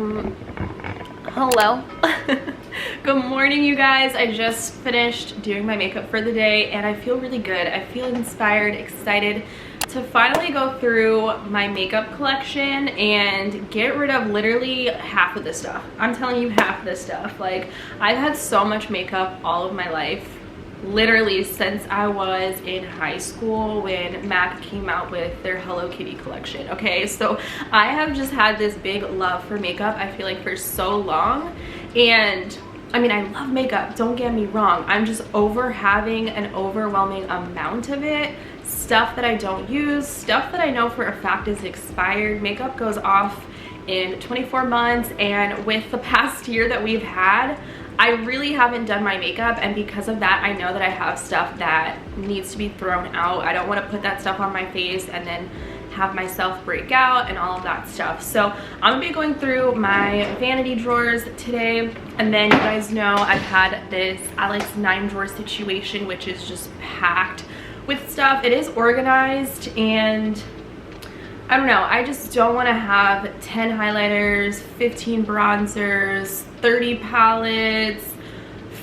Hello. Good morning, you guys. I just finished doing my makeup for the day and I feel really good. I feel inspired, excited to finally go through my makeup collection and get rid of literally half of this stuff. I'm telling you, half of this stuff. Like, I've had so much makeup all of my life, literally since I was in high school when MAC came out with their Hello Kitty collection. Okay, so I have just had this big love for makeup, I feel like, for so long. And I mean, I love makeup, don't get me wrong. I'm just over having an overwhelming amount of it. Stuff that I don't use, stuff that I know for a fact is expired. Makeup goes off in 24 months, and with the past year that we've had, I really haven't done my makeup, and because of that, I know that I have stuff that needs to be thrown out. I don't want to put that stuff on my face and then have myself break out and all of that stuff. So I'm gonna be going through my vanity drawers today, and then you guys know I've had this Alex 9-drawer situation, which is just packed with stuff. It is organized, and I don't know, I just don't want to have 10 highlighters, 15 bronzers, 30 palettes,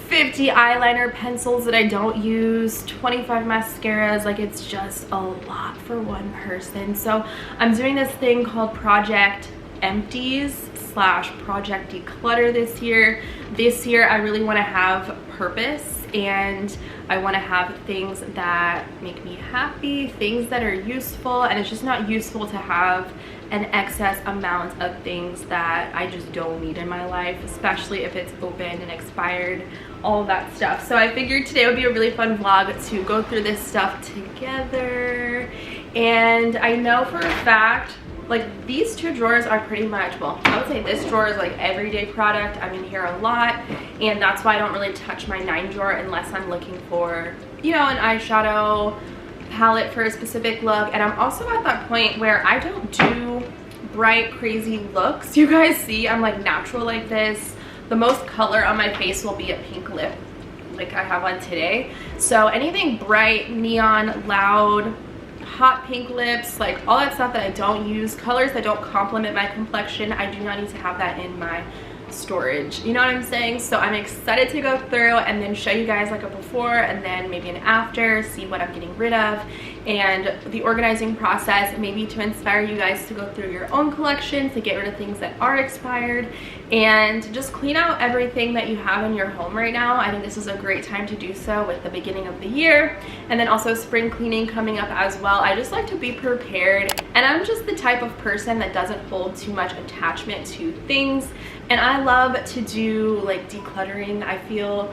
50 eyeliner pencils that I don't use, 25 mascaras. Like, it's just a lot for one person. So I'm doing this thing called Project Empties / Project Declutter this year. This year I really want to have purpose, and I want to have things that make me happy, things that are useful, and it's just not useful to have an excess amount of things that I just don't need in my life, especially if it's open and expired, all of that stuff. So I figured today would be a really fun vlog to go through this stuff together. And I know for a fact, like, these two drawers are pretty much, well, I would say this drawer is like everyday product. I'm in here a lot, and that's why I don't really touch my 9 drawer unless I'm looking for, you know, an eyeshadow palette for a specific look. And I'm also at that point where I don't do bright, crazy looks. You guys see I'm like natural like this. The most color on my face will be a pink lip like I have on today. So anything bright, neon, loud, hot pink lips, like all that stuff that I don't use, colors that don't complement my complexion, I do not need to have that in my storage, you know what I'm saying? So I'm excited to go through and then show you guys like a before and then maybe an after, see what I'm getting rid of, and the organizing process, maybe to inspire you guys to go through your own collection, to get rid of things that are expired, and just clean out everything that you have in your home right now. I think this is a great time to do so with the beginning of the year, and then also spring cleaning coming up as well. I just like to be prepared, and I'm just the type of person that doesn't hold too much attachment to things, and I love to do like decluttering. I feel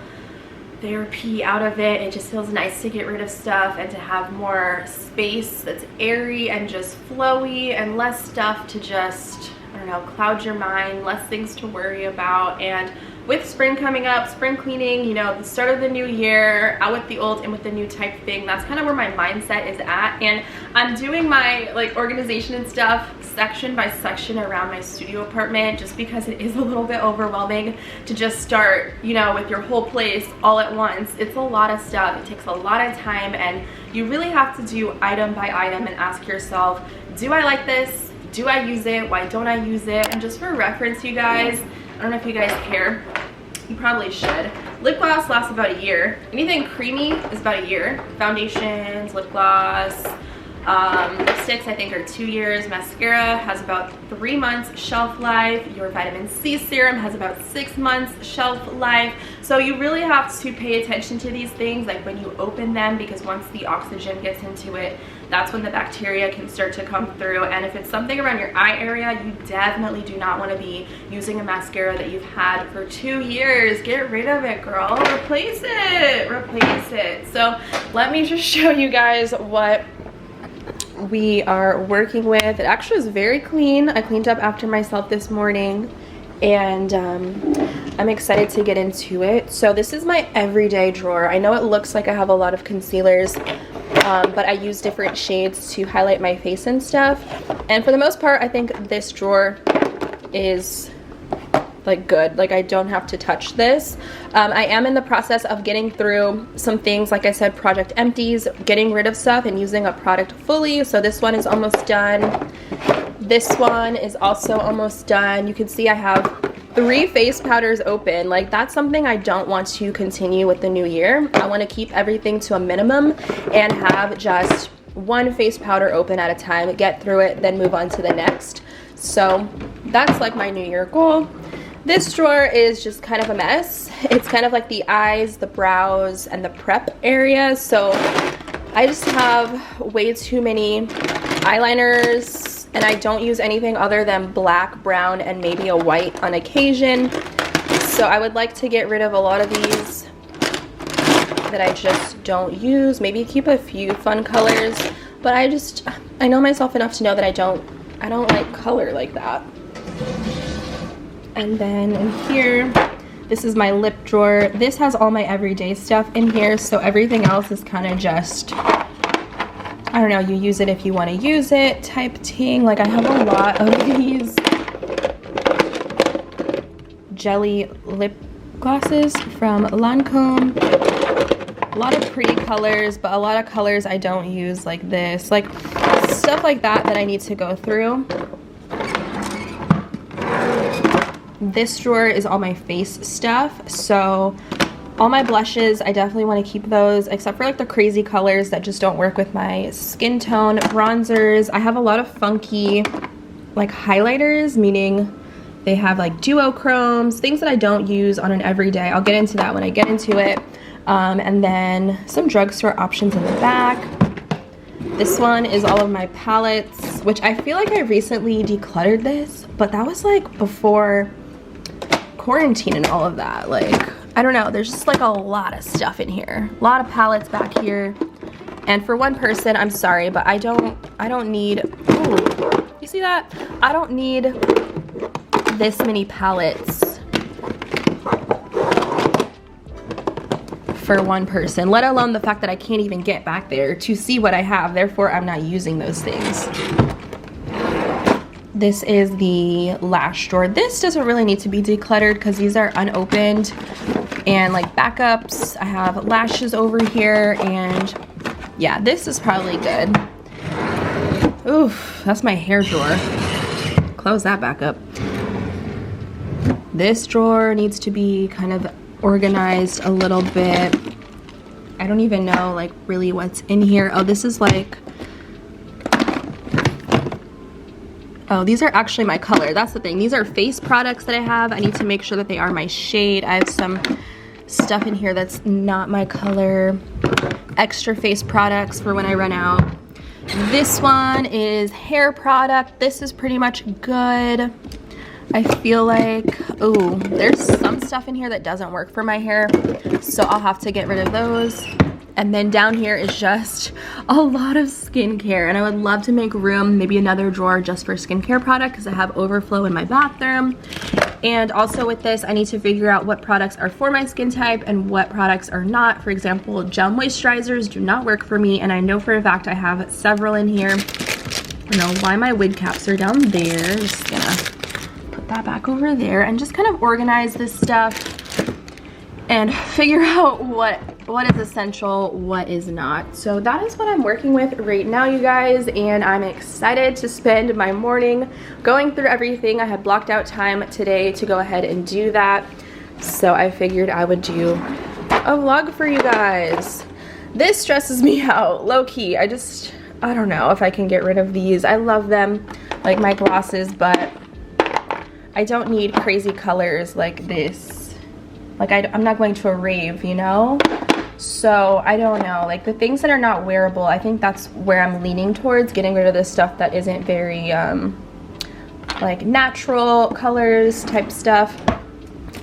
therapy out of it. It just feels nice to get rid of stuff and to have more space that's airy and just flowy, and less stuff to just, I don't know, cloud your mind, less things to worry about. And with spring coming up, spring cleaning, you know, the start of the new year, out with the old, in with the new type thing, that's kind of where my mindset is at. And I'm doing my like organization and stuff section by section around my studio apartment, just because it is a little bit overwhelming to just start, you know, with your whole place all at once. It's a lot of stuff, it takes a lot of time, and you really have to do item by item and ask yourself, do I like this? Do I use it? Why don't I use it? And just for reference, you guys, I don't know if you guys care, you probably should. Lip gloss lasts about a year. Anything creamy is about a year. Foundations, lip gloss, lipsticks I think are 2 years. Mascara has about 3 months shelf life. Your vitamin C serum has about 6 months shelf life. So you really have to pay attention to these things, like when you open them, because once the oxygen gets into it, that's when the bacteria can start to come through. And if it's something around your eye area, you definitely do not want to be using a mascara that you've had for 2 years. Get rid of it, girl. Replace it. Replace it. So let me just show you guys what we are working with. It actually is very clean. I cleaned up after myself this morning, and I'm excited to get into it. So this is my everyday drawer. I know it looks like I have a lot of concealers, but I use different shades to highlight my face and stuff. And for the most part, I think this drawer is like good. Like, I don't have to touch this. I am in the process of getting through some things, like I said, project empties, getting rid of stuff and using a product fully. So this one is almost done. This one is also almost done. You can see I have 3 face powders open. Like, that's something I don't want to continue with the new year. I want to keep everything to a minimum and have just 1 face powder open at a time, get through it, then move on to the next. So that's like my new year goal. This drawer is just kind of a mess. It's kind of like the eyes, the brows, and the prep area. So I just have way too many eyeliners, and I don't use anything other than black, brown, and maybe a white on occasion. So I would like to get rid of a lot of these that I just don't use. Maybe keep a few fun colors, but I know myself enough to know that I don't like color like that. And then in here, this is my lip drawer. This has all my everyday stuff in here, so everything else is kind of just, I don't know, you use it if you want to use it type thing. Like, I have a lot of these jelly lip glosses from Lancome. A lot of pretty colors, but a lot of colors I don't use, like this. Like, stuff like that I need to go through. This drawer is all my face stuff, so all my blushes, I definitely want to keep those, except for like the crazy colors that just don't work with my skin tone. Bronzers, I have a lot of funky like highlighters, meaning they have like duochromes, things that I don't use on an everyday. I'll get into that when I get into it. And then some drugstore options in the back. This one is all of my palettes, which I feel like I recently decluttered this, but that was like before quarantine and all of that. Like, I don't know, there's just like a lot of stuff in here, a lot of palettes back here. And for one person, I'm sorry, but I don't need, ooh, you see that? I don't need this many palettes for one person, let alone the fact that I can't even get back there to see what I have. Therefore, I'm not using those things. This is the lash drawer. This doesn't really need to be decluttered because these are unopened and like backups. I have lashes over here, and yeah, this is probably good. Oof, that's my hair drawer. Close that back up. This drawer needs to be kind of organized a little bit. I don't even know like really what's in here. Oh, this is like, oh, these are actually my color. That's the thing. These are face products that I have. I need to make sure that they are my shade. I have some stuff in here that's not my color. Extra face products for when I run out. This one is hair product. This is pretty much good. I feel like, oh, there's some stuff in here that doesn't work for my hair, so I'll have to get rid of those. And then down here is just a lot of skincare, and I would love to make room, maybe another drawer just for skincare product because I have overflow in my bathroom. And also with this, I need to figure out what products are for my skin type and what products are not. For example, gel moisturizers do not work for me, and I know for a fact I have several in here. I don't know why my wig caps are down there. Just gonna put that back over there and just kind of organize this stuff and figure out what is essential, what is not. So that is what I'm working with right now, you guys, and I'm excited to spend my morning going through everything. I had blocked out time today to go ahead and do that, so I figured I would do a vlog for you guys. This stresses me out, low-key. I don't know if I can get rid of these. I love them, like my glosses, but I don't need crazy colors like this. Like, I'm not going to a rave, you know? So I don't know, like the things that are not wearable, I think that's where I'm leaning towards, getting rid of this stuff that isn't very like natural colors type stuff.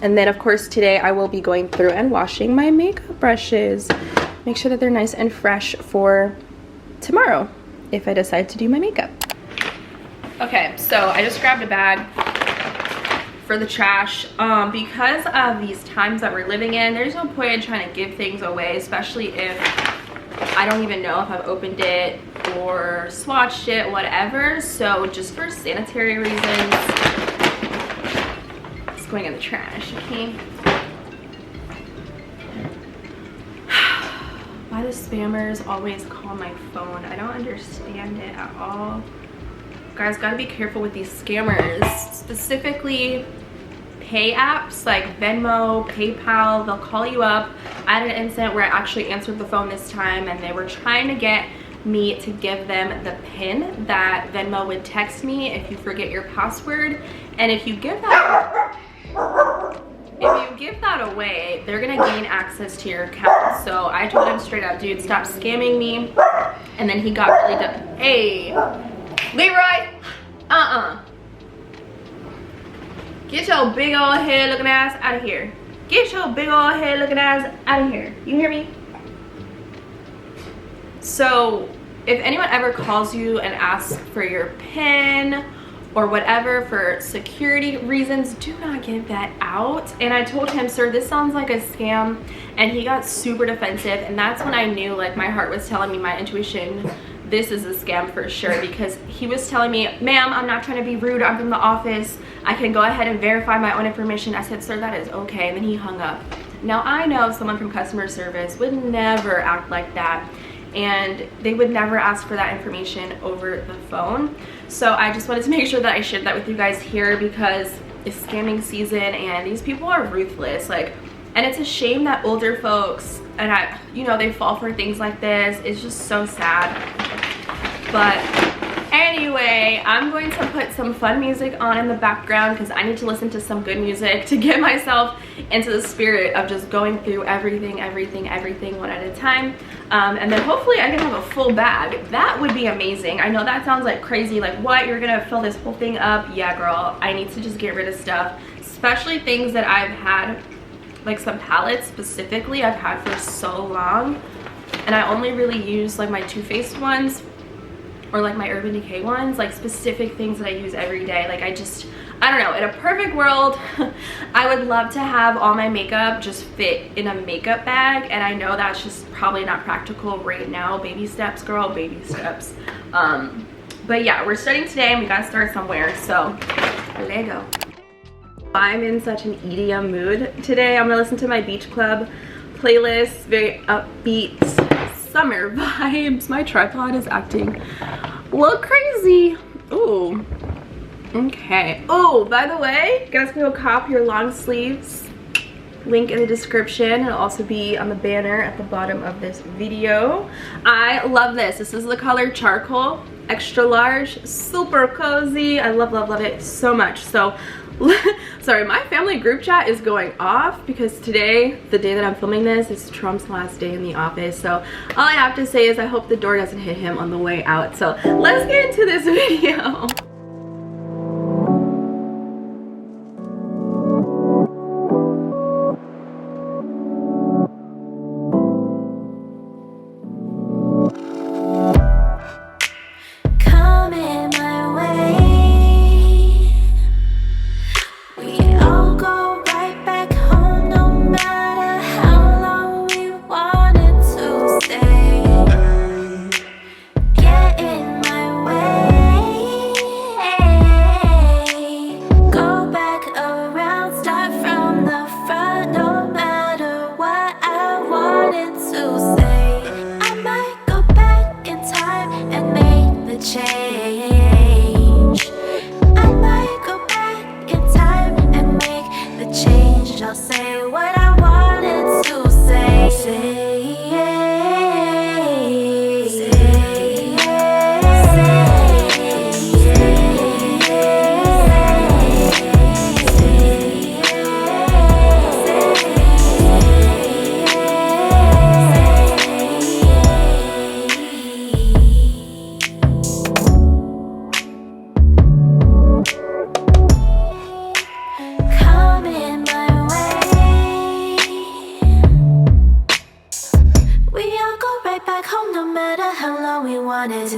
And then of course today I will be going through and washing my makeup brushes, make sure that they're nice and fresh for tomorrow if I decide to do my makeup. Okay, so I just grabbed a bag for the trash. Because of these times that we're living in, there's no point in trying to give things away, especially if I don't even know if I've opened it or swatched it, whatever. So just for sanitary reasons, it's going in the trash, okay? Why do spammers always call my phone? I don't understand it at all. guys gotta be careful with these scammers, specifically pay apps like Venmo, PayPal. They'll call you up. I had an incident where I actually answered the phone this time and they were trying to get me to give them the PIN that Venmo would text me if you forget your password. And if you give that away, they're gonna gain access to your account. So I told him straight up, dude, stop scamming me. And then he got really done. Hey, Leroy, get your big old head looking ass out of here. Get your big old head looking ass out of here. You hear me? So if anyone ever calls you and asks for your PIN or whatever for security reasons, do not give that out. And I told him, sir, this sounds like a scam, and he got super defensive. And that's when I knew, like, my heart was telling me, my intuition, this is a scam for sure, because he was telling me, ma'am, I'm not trying to be rude, I'm from the office, I can go ahead and verify my own information. I said, sir, that is okay. And then he hung up. Now I know someone from customer service would never act like that, and they would never ask for that information over the phone. So I just wanted to make sure that I shared that with you guys here, because it's scamming season and these people are ruthless. Like, and it's a shame that older folks, and you know, they fall for things like this. It's just so sad. But anyway, I'm going to put some fun music on in the background because I need to listen to some good music to get myself into the spirit of just going through everything one at a time. And then hopefully I can have a full bag. That would be amazing. I know that sounds like crazy, like what, you're gonna fill this whole thing up? Yeah, girl, I need to just get rid of stuff, especially things that I've had, like some palettes specifically I've had for so long, and I only really use like my Too Faced ones or like my Urban Decay ones, like specific things that I use every day. Like I don't know, in a perfect world, I would love to have all my makeup just fit in a makeup bag, and I know that's just probably not practical right now. Baby steps, girl, baby steps. But yeah, we're starting today and we gotta start somewhere, so let's go. I'm in such an EDM mood today. I'm gonna listen to my Beach Club playlist, very upbeat summer vibes. My tripod is acting a little crazy. Ooh. Okay. Oh, by the way, you guys can go cop your long sleeves. Link in the description. It'll also be on the banner at the bottom of this video. I love this. This is the color Charcoal, extra large, super cozy. I love it so much. So sorry, my family group chat is going off because today, the day that I'm filming this, is Trump's last day in the office. So all I have to say is I hope the door doesn't hit him on the way out. So let's get into this video.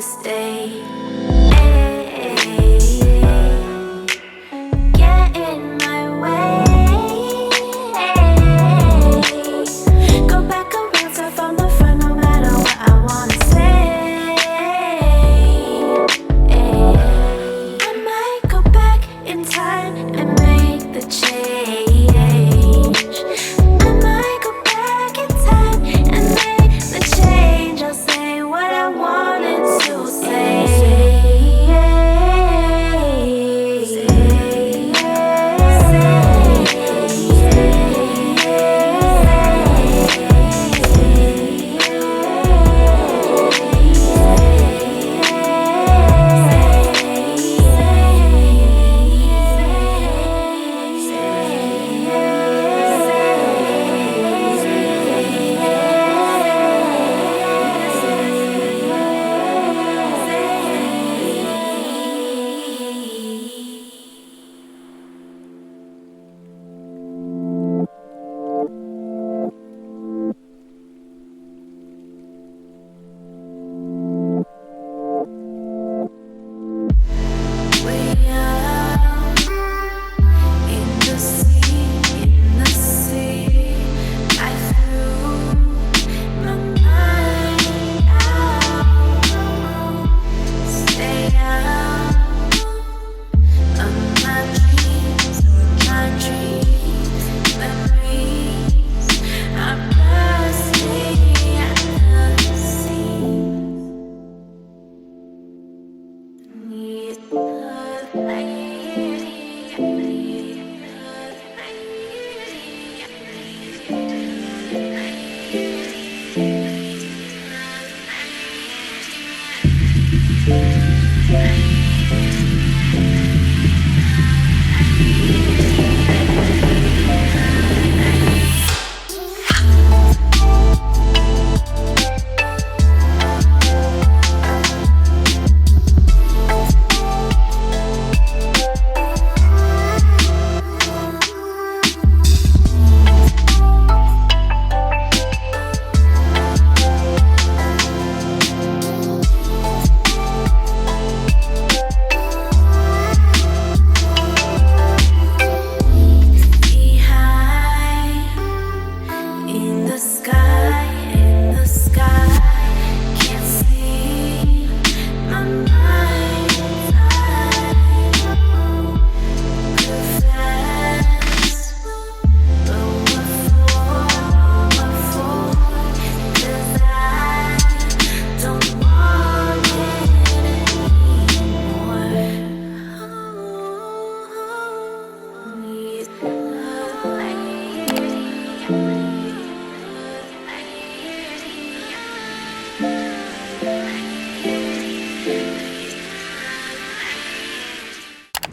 Say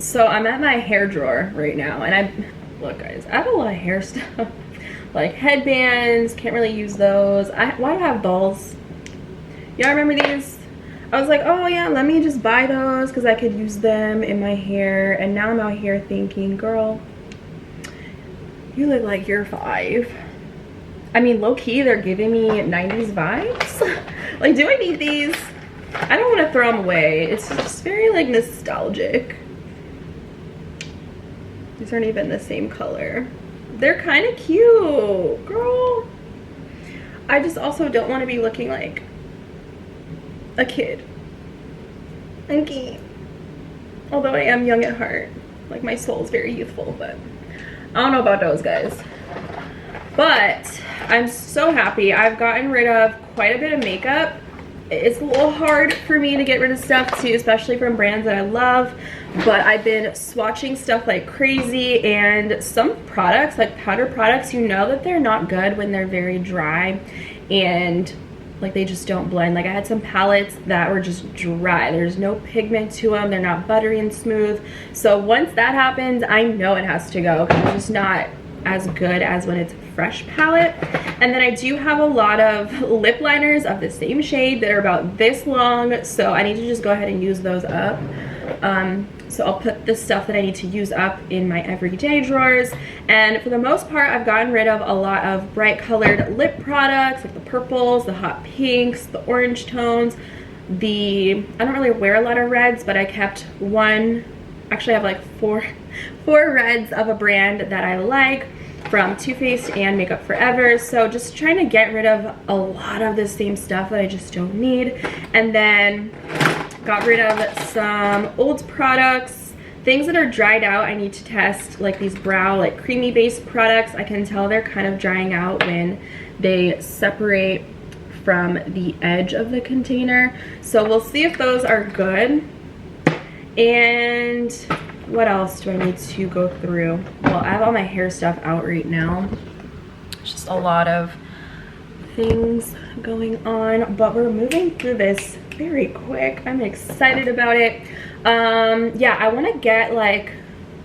So I'm at my hair drawer right now, and look guys, I have a lot of hair stuff. Like headbands, can't really use those. Why do I have balls? Y'all remember these? I was like, oh yeah, let me just buy those because I could use them in my hair. And now I'm out here thinking, girl, you look like you're 5. I mean, low-key, they're giving me 90s vibes. Like, do I need these? I don't want to throw them away. It's just very, like, nostalgic. These aren't even the same color. They're kind of cute, girl. I just also don't want to be looking like a kid. Okay. Although I am young at heart. Like, my soul is very youthful, but I don't know about those guys. But I'm so happy. I've gotten rid of quite a bit of makeup. It's a little hard for me to get rid of stuff too, especially from brands that I love. But I've been swatching stuff like crazy, and some products, like powder products, you know that they're not good when they're very dry and like they just don't blend. Like I had some palettes that were just dry. There's no pigment to them. They're not buttery and smooth. So once that happens, I know it has to go because it's just not as good as when it's a fresh palette. And then I do have a lot of lip liners of the same shade that are about this long, so I need to just go ahead and use those up. So I'll put the stuff that I need to use up in my everyday drawers. And for the most part, I've gotten rid of a lot of bright colored lip products, like the purples, the hot pinks, the orange tones. I don't really wear a lot of reds, but I kept one. Actually, I have like four reds of a brand that I like from Too Faced and Makeup Forever. So just trying to get rid of a lot of the same stuff that I just don't need. And then got rid of some old products, things that are dried out. I need to test, like these brow, like creamy based products. I can tell they're kind of drying out when they separate from the edge of the container. So we'll see if those are good. And what else do I need to go through? Well, I have all my hair stuff out right now. It's just a lot of things going on, but we're moving through this very quick. I'm excited about it. Yeah, I want to get like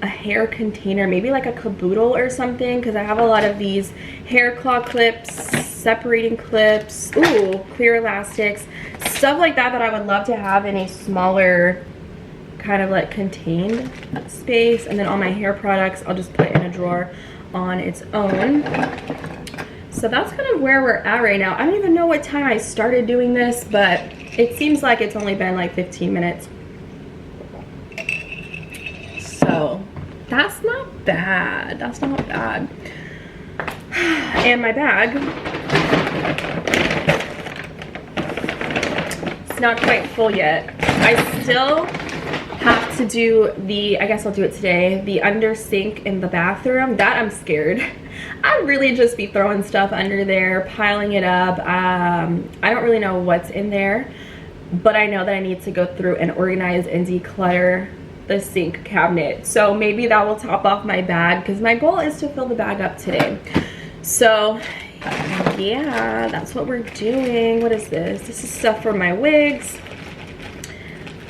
a hair container, maybe like a caboodle or something, because I have a lot of these hair claw clips, separating clips, ooh, clear elastics, stuff like that I would love to have in a smaller kind of like contained space. And then all my hair products I'll just put in a drawer on its own. So that's kind of where we're at right now. I don't even know what time I started doing this, but it seems like it's only been like 15 minutes. So that's not bad. That's not bad. And my bag, it's not quite full yet. I still have to do I guess I'll do it today, the under sink in the bathroom. That I'm scared. I'd really just be throwing stuff under there, piling it up. I don't really know what's in there, but I know that I need to go through and organize and declutter the sink cabinet. So maybe that will top off my bag, because my goal is to fill the bag up today. So yeah, that's what we're doing. What is this? This is stuff for my wigs.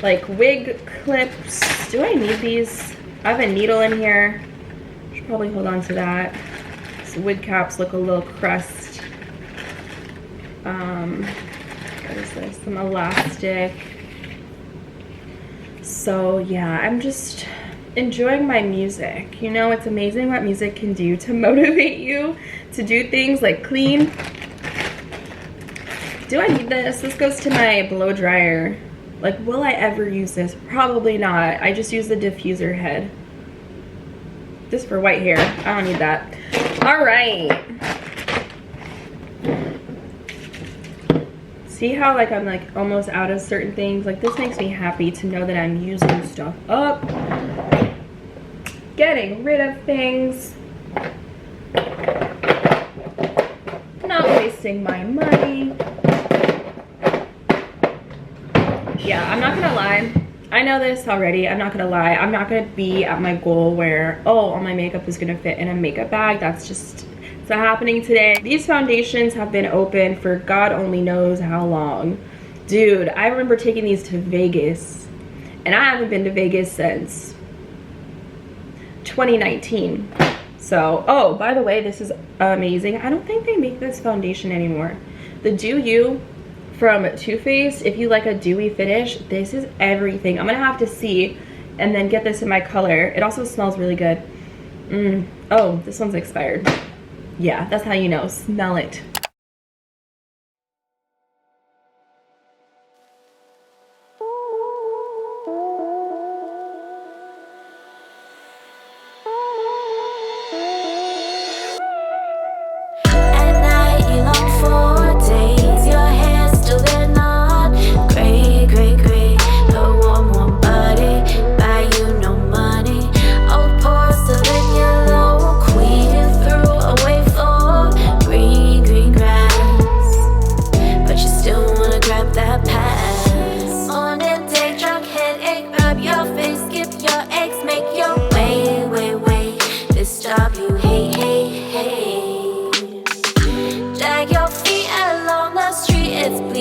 Like wig clips. Do I need these? I have a needle in here. Should probably hold on to that. These wig caps look a little crust. What is this? Some elastic. So yeah, I'm just enjoying my music. You know, it's amazing what music can do to motivate you to do things like clean. Do I need this? This goes to my blow dryer. Like, will I ever use this? Probably not. I just use the diffuser head. This for white hair. I don't need that. All right. See how like I'm like almost out of certain things? Like this makes me happy to know that I'm using stuff up. Getting rid of things. Not wasting my money. Yeah, I'm not gonna lie. I know this already. I'm not gonna lie. I'm not gonna be at my goal where, oh, all my makeup is gonna fit in a makeup bag. That's just, it's not happening today. These foundations have been open for God only knows how long. Dude, I remember taking these to Vegas, and I haven't been to Vegas since 2019. So, oh, by the way, this is amazing. I don't think they make this foundation anymore. The Dew You from Too Faced, if you like a dewy finish, this is everything. I'm gonna have to see and then get this in my color. It also smells really good. Oh, this one's expired. Yeah, that's how you know. Smell it.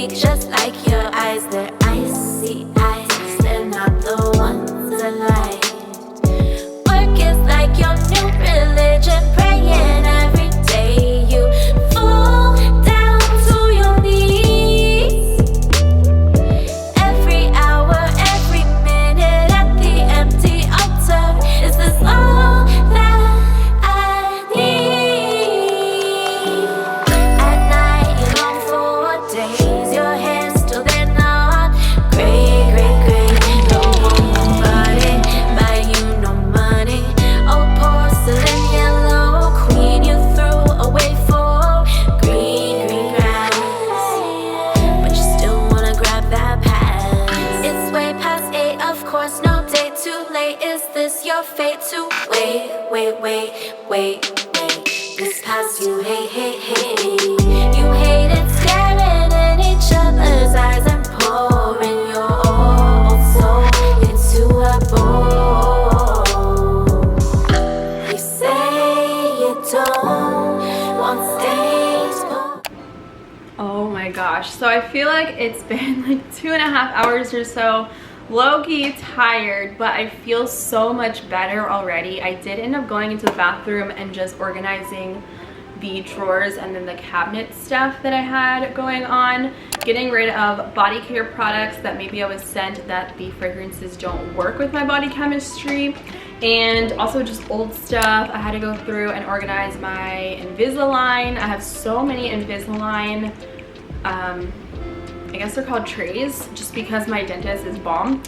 Just like your eyes, they're icy eyes, they're not the ones I like. Work is like your new religion, praying every day you fall down to your knees. Every hour, every minute at the empty altar, this is all that I need. At night you long for days. Fate to wait. This past you, hey. You hated staring in each other's eyes and pouring your old soul into a bowl. You say you don't want stays. Oh my gosh. So I feel like it's been like 2.5 hours or so. Low-key tired, but I feel so much better already. I did end up going into the bathroom and just organizing the drawers and then the cabinet stuff that I had going on, getting rid of body care products that maybe I was sent that the fragrances don't work with my body chemistry, and also just old stuff. I had to go through and organize my Invisalign. I have so many Invisalign I guess they're called trays, just because my dentist is bomb.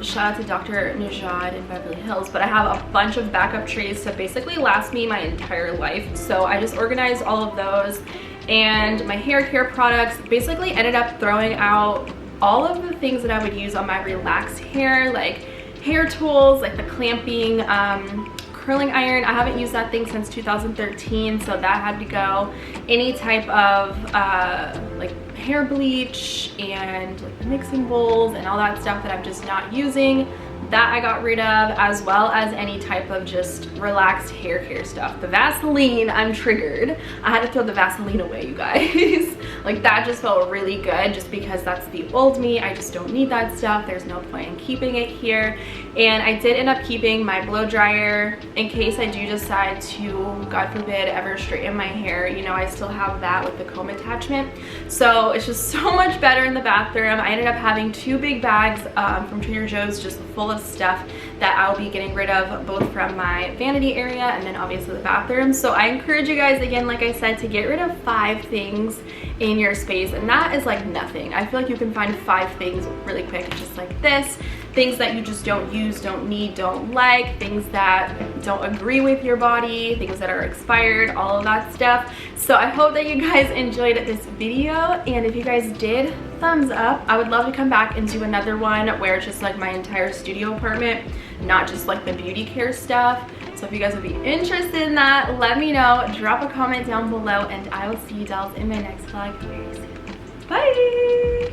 Shout out to Dr. Najad in Beverly Hills, but I have a bunch of backup trays to basically last me my entire life. So I just organized all of those, and my hair care products basically ended up throwing out all of the things that I would use on my relaxed hair, like hair tools, like the clamping, curling iron. I haven't used that thing since 2013, so that had to go. Any type of like hair bleach and like the mixing bowls and all that stuff that I'm just not using, that I got rid of, as well as any type of just relaxed hair care stuff. The Vaseline, I'm triggered. I had to throw the Vaseline away, you guys. Like, that just felt really good, just because that's the old me. I just don't need that stuff. There's no point in keeping it here. And I did end up keeping my blow dryer in case I do decide to, God forbid, ever straighten my hair. You know, I still have that with the comb attachment. So it's just so much better in the bathroom. I ended up having 2 big bags from Trader Joe's just full of stuff that I'll be getting rid of, both from my vanity area and then obviously the bathroom. So I encourage you guys, again, like I said, to get rid of 5 things in your space, and that is like nothing. I feel like you can find 5 things really quick, just like this. Things that you just don't use, don't need, don't like, things that don't agree with your body, things that are expired, all of that stuff. So I hope that you guys enjoyed this video, and if you guys did, thumbs up. I would love to come back and do another one where it's just like my entire studio apartment, not just like the beauty care stuff. So if you guys would be interested in that, let me know. Drop a comment down below, and I will see you dolls in my next vlog very soon. Bye!